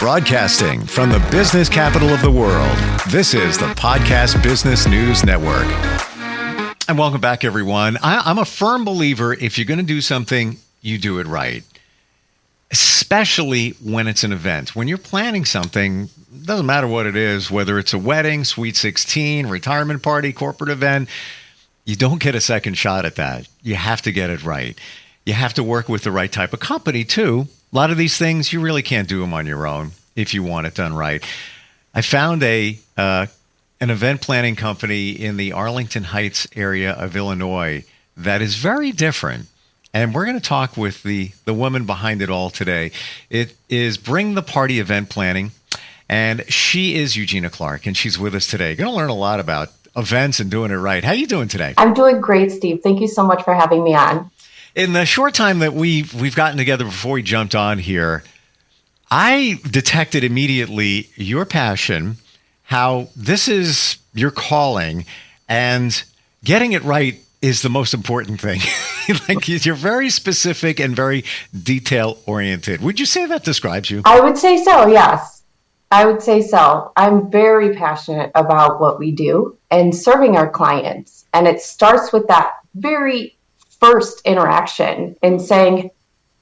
Broadcasting from the business capital of the world, this is the Podcast Business News Network. And welcome back, everyone. I'm a firm believer, if you're going to do something, you do it right. Especially when it's an event. When you're planning something, it doesn't matter what it is, whether it's a wedding, sweet 16, retirement party, corporate event, you don't get a second shot at that. You have to get it right. You have to work with the right type of company, too. A lot of these things, you really can't do them on your own if you want it done right. I found an event planning company in the Arlington Heights area of Illinois that is very different. And we're going to talk with the woman behind it all today. It is Bring the Party Event Planning, and she is Eugenia Clark, and she's with us today. Going to learn a lot about events and doing it right. How are you doing today? I'm doing great, Steve. Thank you so much for having me on. In the short time that we've gotten together before we jumped on here, I detected immediately your passion, how this is your calling, and getting it right is the most important thing. Like, you're very specific and very detail-oriented. Would you say that describes you? I would say so, yes. I would say so. I'm very passionate about what we do and serving our clients. And it starts with that very first interaction in saying,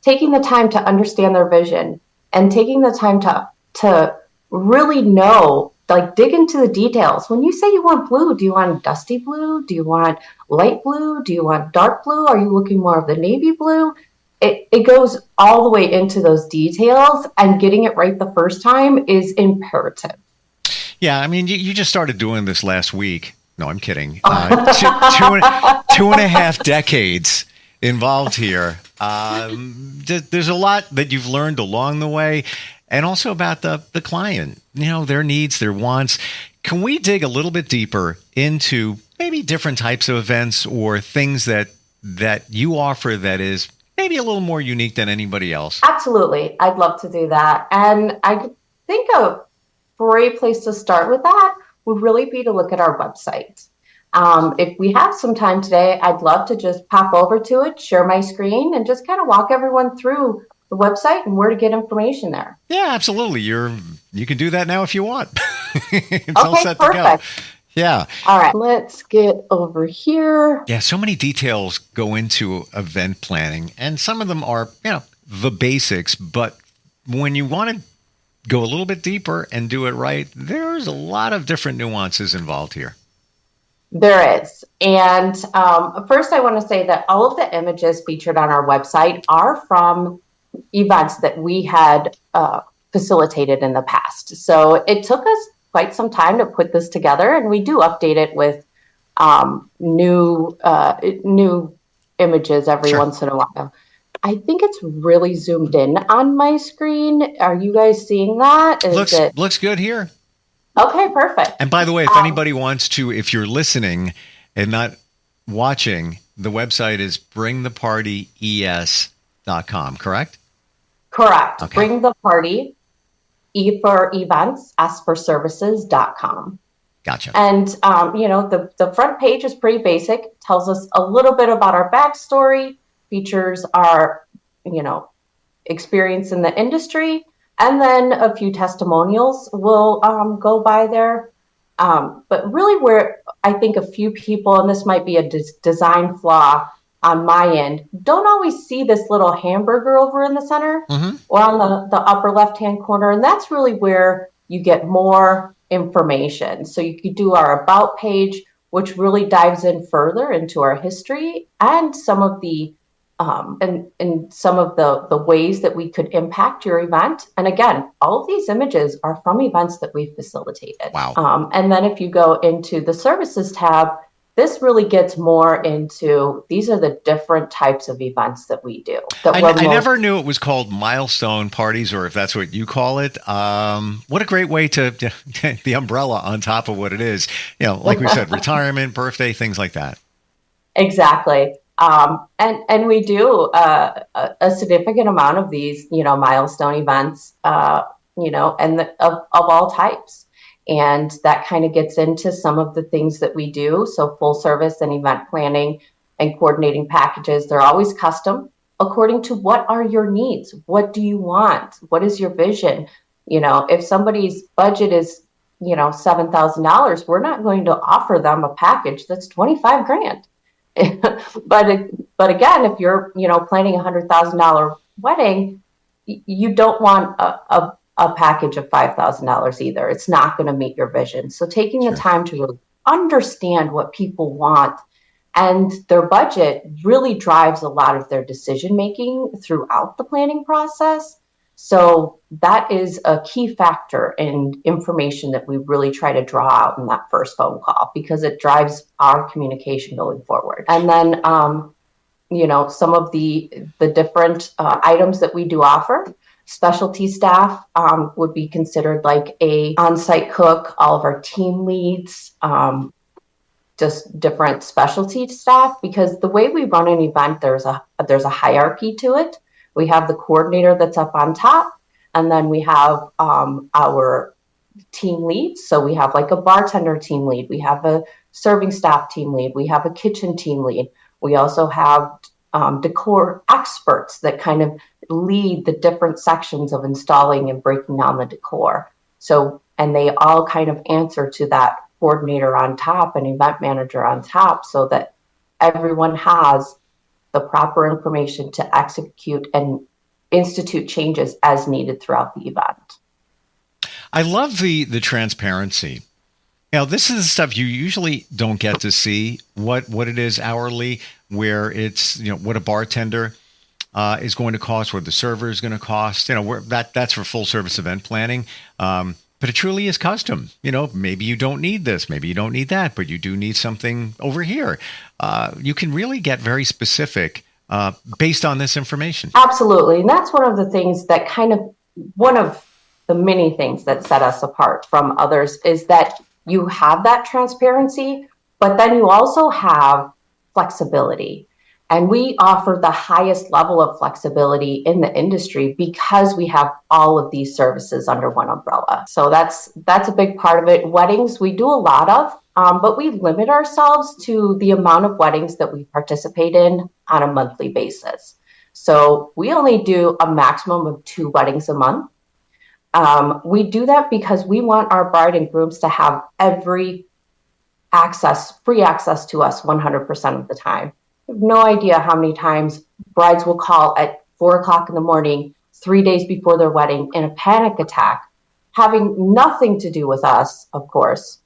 taking the time to understand their vision and taking the time to really know, like, dig into the details. When you say you want blue, do you want dusty blue? Do you want light blue? Do you want dark blue? Are you looking more of the navy blue? It goes all the way into those details, and getting it right the first time is imperative. Yeah, I mean, you just started doing this last week. No, I'm kidding. Two and a half decades involved here. There's a lot that you've learned along the way, and also about the client, their needs, their wants. Can we dig a little bit deeper into maybe different types of events or things that you offer that is maybe a little more unique than anybody else? Absolutely. I'd love to do that. And I think a great place to start with that would really be to look at our website. If we have some time today, I'd love to just pop over to it, share my screen, and just kind of walk everyone through the website and where to get information there. Yeah, absolutely. You can do that now if you want. It's okay, all set perfect. to go. Yeah. All right, let's get over here. Yeah, so many details go into event planning, and some of them are, the basics, but when you want to go a little bit deeper and do it right, there's a lot of different nuances involved here. There is. And first, I want to say that all of the images featured on our website are from events that we had facilitated in the past. So it took us quite some time to put this together, and we do update it with new images every once in a while. I think it's really zoomed in on my screen. Are you guys seeing that? Looks good here. Okay, perfect. And by the way, if anybody wants to, if you're listening and not watching, the website is bringthepartyes.com, correct? Correct. Okay. Bring the party, E for events, S for services.com. Gotcha. And, the front page is pretty basic, tells us a little bit about our backstory, features our, experience in the industry, and then a few testimonials will go by there. But really where I think a few people, and this might be a design flaw on my end, don't always see this little hamburger over in the center or on the upper left-hand corner. And that's really where you get more information. So you could do our About page, which really dives in further into our history and some of the some of the ways that we could impact your event. And again, all of these images are from events that we've facilitated. Wow. And then if you go into the services tab, this really gets more into, these are the different types of events that we do. I never knew it was called milestone parties, or if that's what you call it. What a great way to the umbrella on top of what it is. Like we said, retirement, birthday, things like that. Exactly. And we do a significant amount of these, milestone events, of all types. And that kind of gets into some of the things that we do. So full service and event planning and coordinating packages, they're always custom according to what are your needs? What do you want? What is your vision? If somebody's budget is, $7,000, we're not going to offer them a package that's 25 grand. But again, if you're, planning $100,000 wedding, you don't want a package of $5,000 either. It's not going to meet your vision. So taking the time to really understand what people want and their budget really drives a lot of their decision making throughout the planning process. So that is a key factor in information that we really try to draw out in that first phone call, because it drives our communication going forward. And then, some of the different items that we do offer. Specialty staff would be considered like a on-site cook, all of our team leads, just different specialty staff, because the way we run an event, there's a hierarchy to it. We have the coordinator that's up on top, and then we have our team leads. So we have like a bartender team lead, we have a serving staff team lead, we have a kitchen team lead. We also have decor experts that kind of lead the different sections of installing and breaking down the decor. So, and they all kind of answer to that coordinator on top and event manager on top, so that everyone has the proper information to execute and institute changes as needed throughout the event. I love the transparency. This is the stuff you usually don't get to see, what it is hourly, where it's, what a bartender is going to cost, what the server is going to cost. That's for full service event planning. But it truly is custom. Maybe you don't need this, maybe you don't need that, but you do need something over here. You can really get very specific based on this information. Absolutely. And that's one of the things that one of the many things that set us apart from others is that you have that transparency, but then you also have flexibility. And we offer the highest level of flexibility in the industry because we have all of these services under one umbrella. So that's a big part of it. Weddings, we do a lot of, but we limit ourselves to the amount of weddings that we participate in on a monthly basis. So we only do a maximum of 2 weddings a month. We do that because we want our bride and grooms to have free access to us 100% of the time. I have no idea how many times brides will call at 4:00 in the morning, 3 days before their wedding, in a panic attack, having nothing to do with us, of course,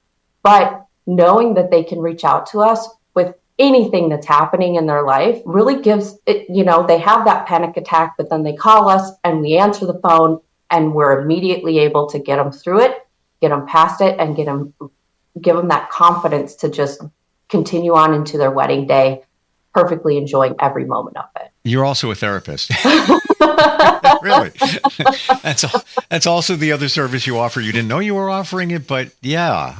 but knowing that they can reach out to us with anything that's happening in their life really gives it, they have that panic attack, but then they call us and we answer the phone and we're immediately able to get them through it, get them past it, and give them that confidence to just continue on into their wedding day, perfectly enjoying every moment of it. You're also a therapist. Really? That's also the other service you offer. You didn't know you were offering it, but yeah.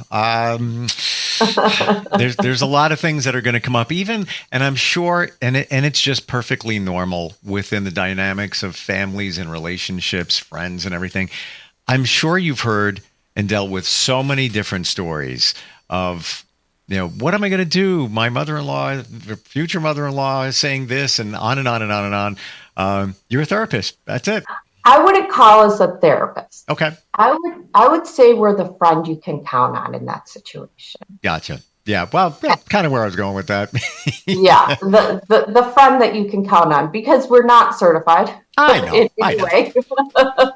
There's a lot of things that are going to come up, and I'm sure, and it's just perfectly normal within the dynamics of families and relationships, friends and everything. I'm sure you've heard and dealt with so many different stories of, what am I going to do? My mother-in-law, future mother-in-law is saying this, and on and on and on and on. You're a therapist. That's it. I wouldn't call us a therapist. Okay. I would say we're the friend you can count on in that situation. Gotcha. Yeah. Well, kind of where I was going with that. Yeah. The friend that you can count on, because we're not certified. I know. In any way.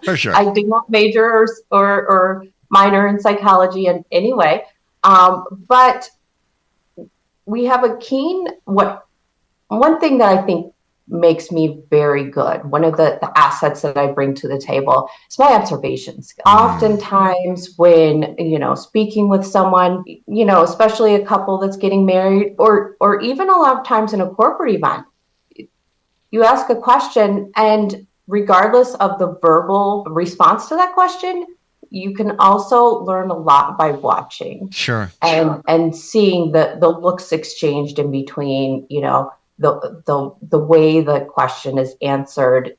For sure. I did not major or minor in psychology in any way. But we have a one thing that I think makes me very good, one of the assets that I bring to the table, is my observation skills. Oftentimes when, speaking with someone, especially a couple that's getting married, or even a lot of times in a corporate event, you ask a question, and regardless of the verbal response to that question, you can also learn a lot by watching. Sure. And seeing the looks exchanged in between, the way the question is answered.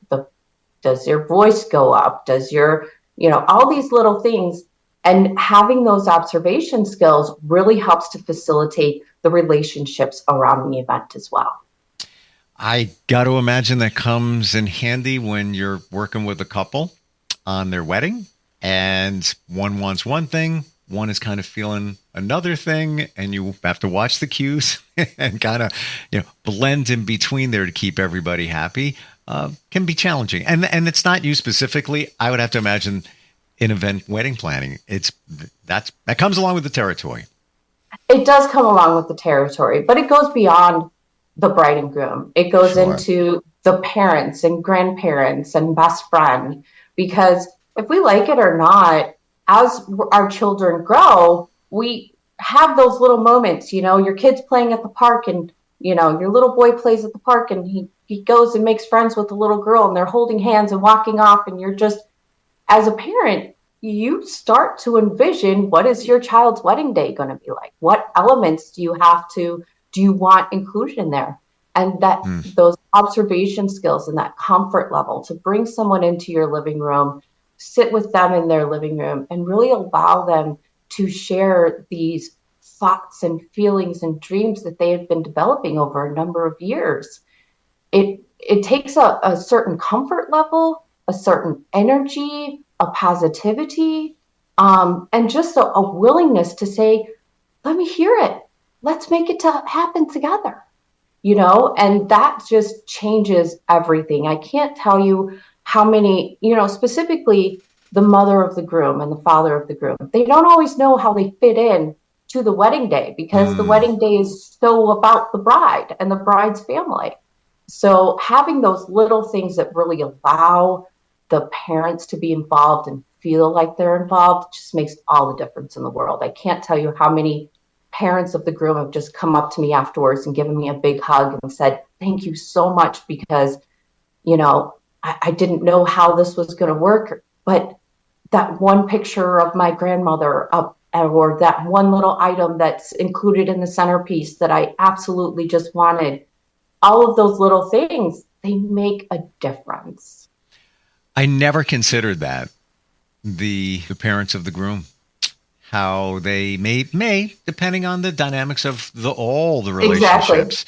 Does your voice go up? Does your, all these little things, and having those observation skills really helps to facilitate the relationships around the event as well. I got to imagine that comes in handy when you're working with a couple on their wedding and one wants one thing, one is kind of feeling another thing, and you have to watch the cues and kind of, blend in between there to keep everybody happy. Can be challenging. And it's not you specifically. I would have to imagine in event wedding planning, that comes along with the territory. It does come along with the territory, but it goes beyond the bride and groom. It goes into the parents and grandparents and best friend, because if we like it or not, as our children grow, we have those little moments, your kid's playing at the park and, your little boy plays at the park and he goes and makes friends with the little girl and they're holding hands and walking off. And you're just, as a parent, you start to envision, what is your child's wedding day going to be like? What elements do you want included in there? And those observation skills and that comfort level to bring someone into your living room, sit with them in their living room and really allow them to share these thoughts and feelings and dreams that they have been developing over a number of years. It takes a certain comfort level, a certain energy, a positivity, and just a willingness to say, let me hear it. Let's make it happen together, and that just changes everything. I can't tell you how many, specifically the mother of the groom and the father of the groom, they don't always know how they fit in to the wedding day, because the wedding day is so about the bride and the bride's family. So having those little things that really allow the parents to be involved and feel like they're involved just makes all the difference in the world. I can't tell you how many parents of the groom have just come up to me afterwards and given me a big hug and said, thank you so much, because, I didn't know how this was going to work, but that one picture of my grandmother or that one little item that's included in the centerpiece that I absolutely just wanted, all of those little things, they make a difference. I never considered that. The parents of the groom, how they may, depending on the dynamics of all the relationships,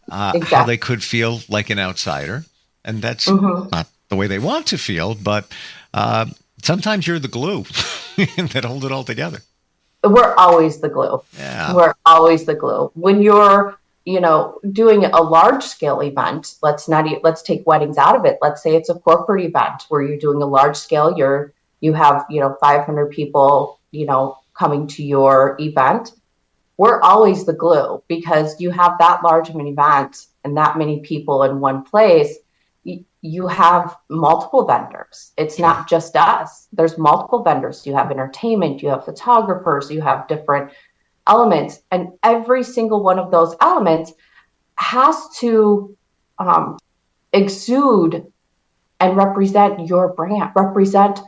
Exactly. How they could feel like an outsider. And that's not the way they want to feel, but sometimes you're the glue that hold it all together. We're always the glue. Yeah. We're always the glue. When you're, doing a large scale event, let's take weddings out of it. Let's say it's a corporate event where you're doing a large scale, you have 500 people, coming to your event. We're always the glue, because you have that large of an event and that many people in one place. You have multiple vendors. It's not just us. There's multiple vendors. You have entertainment, you have photographers, you have different elements, and every single one of those elements has to exude and represent your brand, represent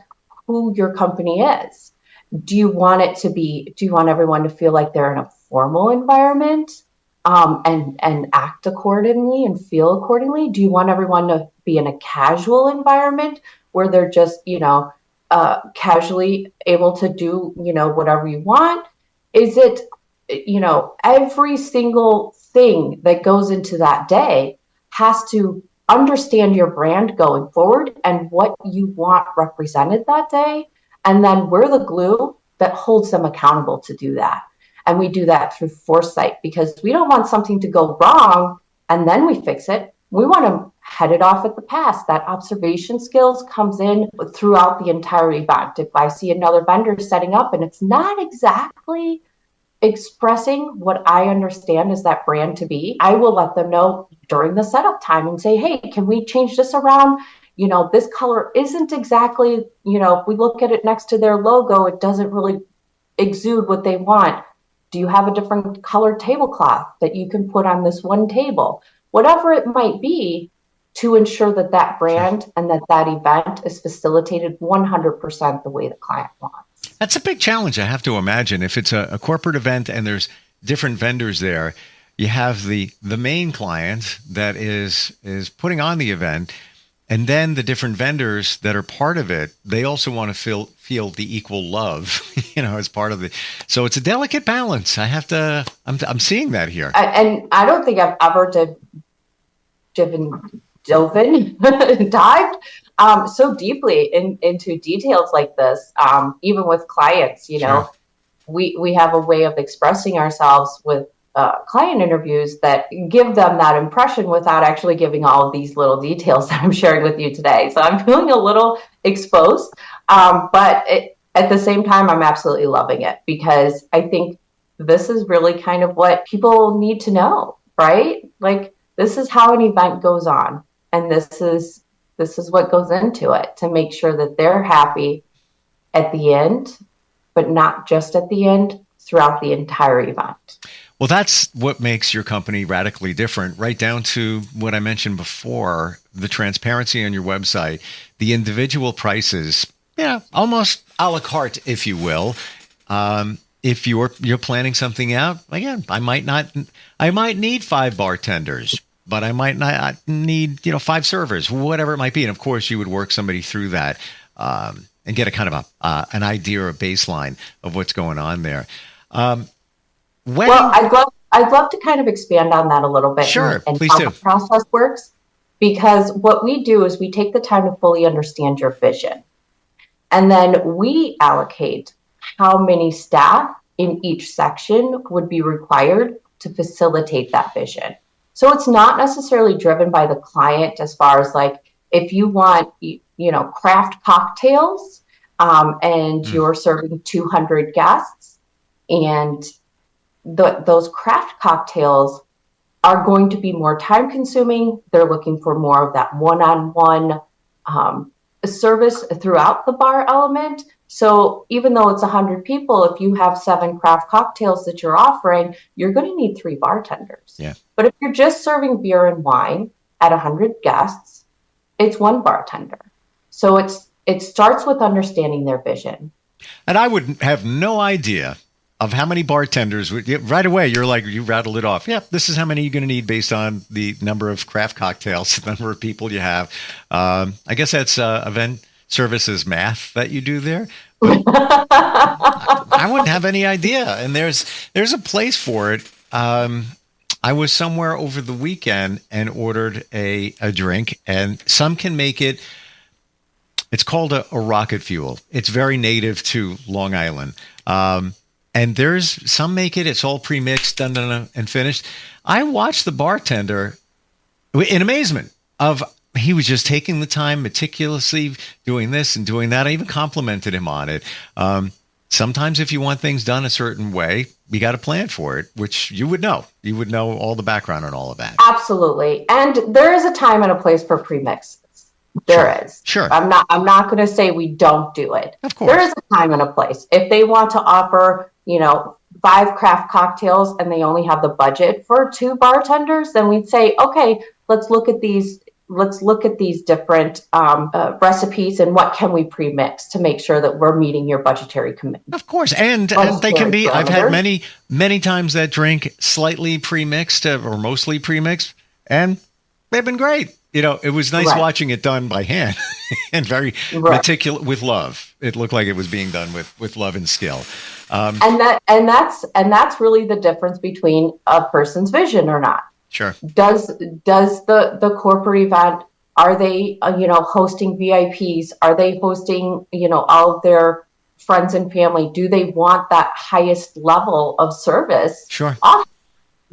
who your company is. Do you want everyone to feel like they're in a formal environment and act accordingly and feel accordingly? Do you want everyone to be in a casual environment where they're just, casually able to do, whatever you want? Is it, every single thing that goes into that day has to understand your brand going forward and what you want represented that day. And then we're the glue that holds them accountable to do that. And we do that through foresight, because we don't want something to go wrong and then we fix it. We want to head it off at the pass. That observation skills comes in throughout the entire event. If I see another vendor setting up and it's not exactly expressing what I understand as that brand to be, I will let them know during the setup time and say, hey, can we change this around? This color isn't exactly, if we look at it next to their logo, it doesn't really exude what they want. Do you have a different colored tablecloth that you can put on this one table? Whatever it might be, to ensure that brand and that event is facilitated 100% the way the client wants. That's a big challenge, I have to imagine. If it's a corporate event and there's different vendors there, you have the main client that is putting on the event, and then the different vendors that are part of it, they also want to feel the equal love, as part of it. So it's a delicate balance. I'm seeing that here. And I don't think I've ever given dived so deeply into details like this, even with clients. Sure. We have a way of expressing ourselves with client interviews that give them that impression without actually giving all of these little details that I'm sharing with you today. So I'm feeling a little exposed, but at the same time, I'm absolutely loving it, because I think this is really kind of what people need to know, right? Like, this is how an event goes on, and this is what goes into it to make sure that they're happy at the end, but not just at the end, throughout the entire event. Well, that's what makes your company radically different, right down to what I mentioned before, the transparency on your website, the individual prices, almost a la carte, if you will. If you're planning something out, again, I might need 5 bartenders, but I might not need 5 servers, whatever it might be. And of course, you would work somebody through that and get a kind of an idea or a baseline of what's going on there. Well, I'd love to kind of expand on that a little bit. Sure, and please how do. the process works, because what we do is we take the time to fully understand your vision, and then we allocate how many staff in each section would be required to facilitate that vision. So it's not necessarily driven by the client, as far as like, if you want, craft cocktails, and you're serving 200 guests, and those craft cocktails are going to be more time consuming. They're looking for more of that one-on-one service throughout the bar element. So even though it's 100 people, if you have 7 craft cocktails that you're offering, you're going to need 3 bartenders. Yeah. But if you're just serving beer and wine at 100 guests, it's 1 bartender. So it starts with understanding their vision. And I would have no idea of how many bartenders right away. You're like, you rattled it off. Yeah, this is how many you're going to need based on the number of craft cocktails, the number of people you have. I guess that's event services math that you do there. But I wouldn't have any idea. And there's a place for it. I was somewhere over the weekend and ordered a drink, and some can make it. It's called a rocket fuel. It's very native to Long Island. And there's some make it, it's all pre-mixed, done, and finished. I watched the bartender in amazement of, he was just taking the time, meticulously doing this and doing that. I even complimented him on it. Sometimes if you want things done a certain way, you got to plan for it, which you would know. You would know all the background on all of that. Absolutely. And there is a time and a place for pre-mixes. There is. Sure. I'm not going to say we don't do it. Of course. There is a time and a place. If they want to offer, 5 craft cocktails and they only have the budget for 2 bartenders, then we'd say, okay, let's look at these different recipes and what can we pre-mix to make sure that we're meeting your budgetary commitment. Of course. And they can be, I've had many times that drink slightly pre-mixed or mostly pre-mixed, and they've been great. It was nice watching it done by hand and very meticulous with love. It looked like it was being done with love and skill. And that's really the difference between a person's vision or not. Sure. Does the corporate event, are they hosting VIPs? Are they hosting all of their friends and family? Do they want that highest level of service? Sure.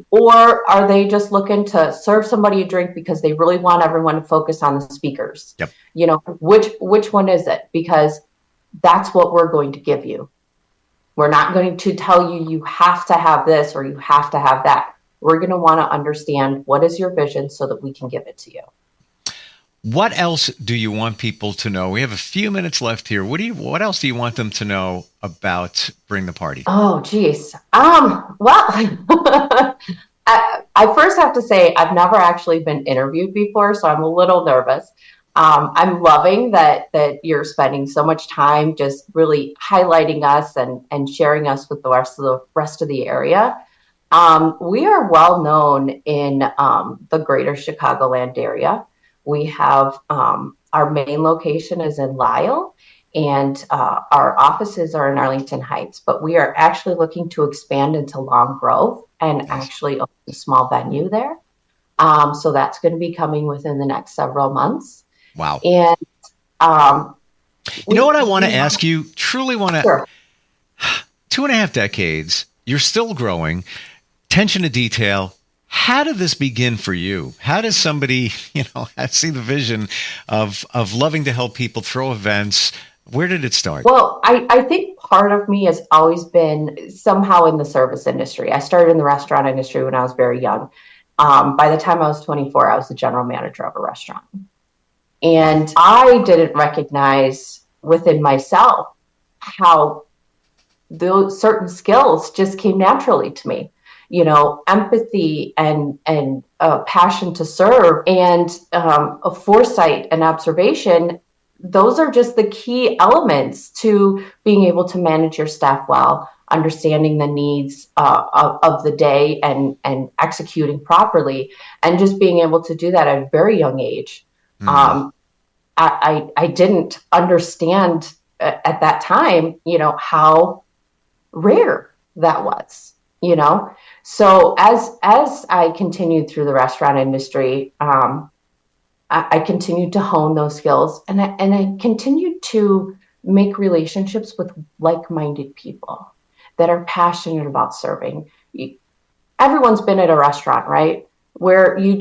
Or are they just looking to serve somebody a drink because they really want everyone to focus on the speakers? Yep. Which one is it? Because that's what we're going to give you. We're not going to tell you have to have this or you have to have that. We're going to want to understand what is your vision so that we can give it to you. What else do you want people to know? We have a few minutes left here. What else do you want them to know about Bring the Party? Oh, geez. Well, I first have to say I've never actually been interviewed before, so I'm a little nervous. I'm loving that you're spending so much time just really highlighting us and sharing us with the rest of the area. We are well known in the greater Chicagoland area. We have our main location is in Lisle, and our offices are in Arlington Heights, but we are actually looking to expand into Long Grove and actually open a small venue there. So that's going to be coming within the next several months. Wow. And you know what I want to ask you? Truly want to. Sure. 2.5 decades. You're still growing. Attention to detail. How did this begin for you? How does somebody, see the vision of loving to help people throw events? Where did it start? Well, I think part of me has always been somehow in the service industry. I started in the restaurant industry when I was very young. By the time I was 24, I was the general manager of a restaurant. And I didn't recognize within myself how those certain skills just came naturally to me. Empathy and passion to serve and a foresight and observation. Those are just the key elements to being able to manage your staff well, understanding the needs of the day and executing properly, and just being able to do that at a very young age. I didn't understand at that time, how rare that was, So as I continued through the restaurant industry, I continued to hone those skills, and I continued to make relationships with like-minded people that are passionate about serving. Everyone's been at a restaurant, right? Where you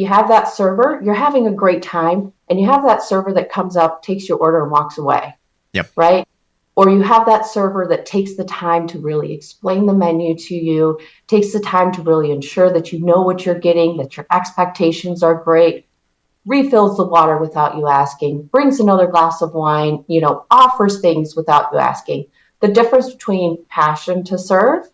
have that server, you're having a great time, and you have that server that comes up, takes your order, and walks away. Yep. Right? Or you have that server that takes the time to really explain the menu to you, takes the time to really ensure that you know what you're getting, that your expectations are great, refills the water without you asking, brings another glass of wine, offers things without you asking. The difference between passion to serve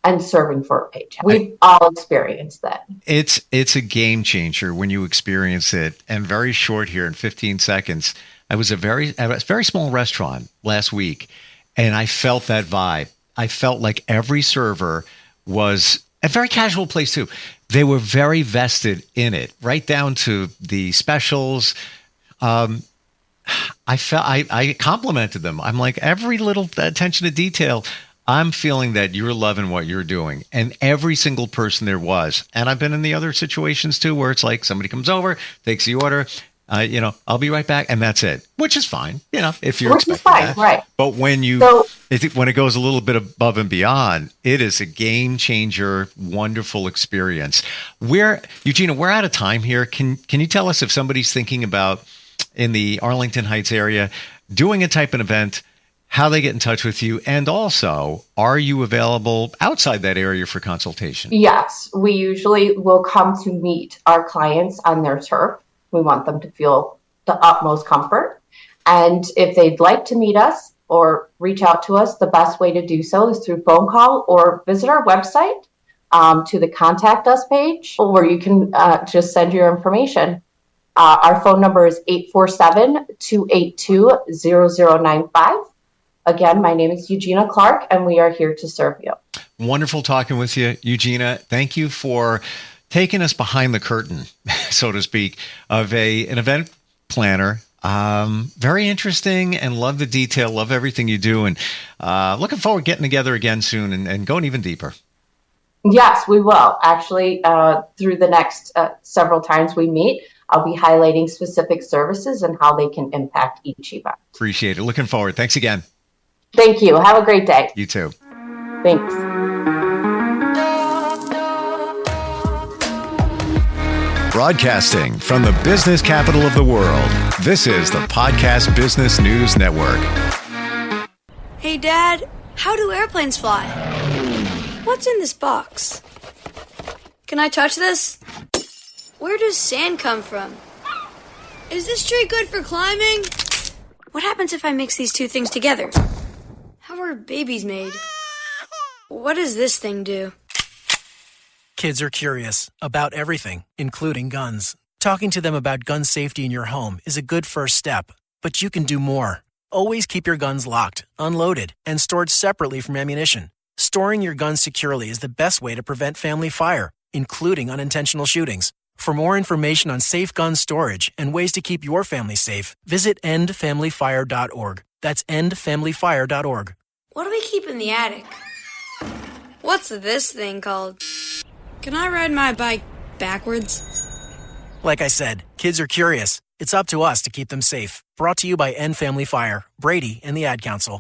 and serving for a paycheck. We've all experienced that. It's a game changer when you experience it. And very short here in 15 seconds, I was at a very small restaurant last week, and I felt that vibe. I felt like every server was a very casual place too. They were very vested in it, right down to the specials. I complimented them. I'm like, every little attention to detail, I'm feeling that you're loving what you're doing. And every single person there was. And I've been in the other situations too, where it's like somebody comes over, takes the order, I'll be right back, and that's it, which is fine, if you're expecting that. Right. But when when it goes a little bit above and beyond, it is a game changer, wonderful experience. Eugenia, we're out of time here. Can you tell us if somebody's thinking about in the Arlington Heights area doing a type of event, how they get in touch with you, and also, are you available outside that area for consultation? Yes, we usually will come to meet our clients on their turf. We want them to feel the utmost comfort. And if they'd like to meet us or reach out to us, the best way to do so is through phone call or visit our website to the contact us page, or you can just send your information. Our phone number is 847-282-0095. Again, my name is Eugenia Clark, and we are here to serve you. Wonderful talking with you, Eugenia. Thank you for taking us behind the curtain, so to speak, of an event planner. Very interesting, and love the detail, love everything you do, and looking forward to getting together again soon and going even deeper. Yes, we will. Actually, through the next several times we meet, I'll be highlighting specific services and how they can impact each event. Appreciate it. Looking forward. Thanks again. Thank you. Have a great day. You too. Thanks. Broadcasting from the business capital of the world, this is the Podcast Business News Network. Hey, Dad, how do airplanes fly? What's in this box? Can I touch this? Where does sand come from? Is this tree good for climbing? What happens if I mix these two things together? How are babies made? What does this thing do? Kids are curious about everything, including guns. Talking to them about gun safety in your home is a good first step, but you can do more. Always keep your guns locked, unloaded, and stored separately from ammunition. Storing your guns securely is the best way to prevent family fire, including unintentional shootings. For more information on safe gun storage and ways to keep your family safe, visit endfamilyfire.org. That's endfamilyfire.org. What do we keep in the attic? What's this thing called? Can I ride my bike backwards? Like I said, kids are curious. It's up to us to keep them safe. Brought to you by End Family Fire, Brady, and the Ad Council.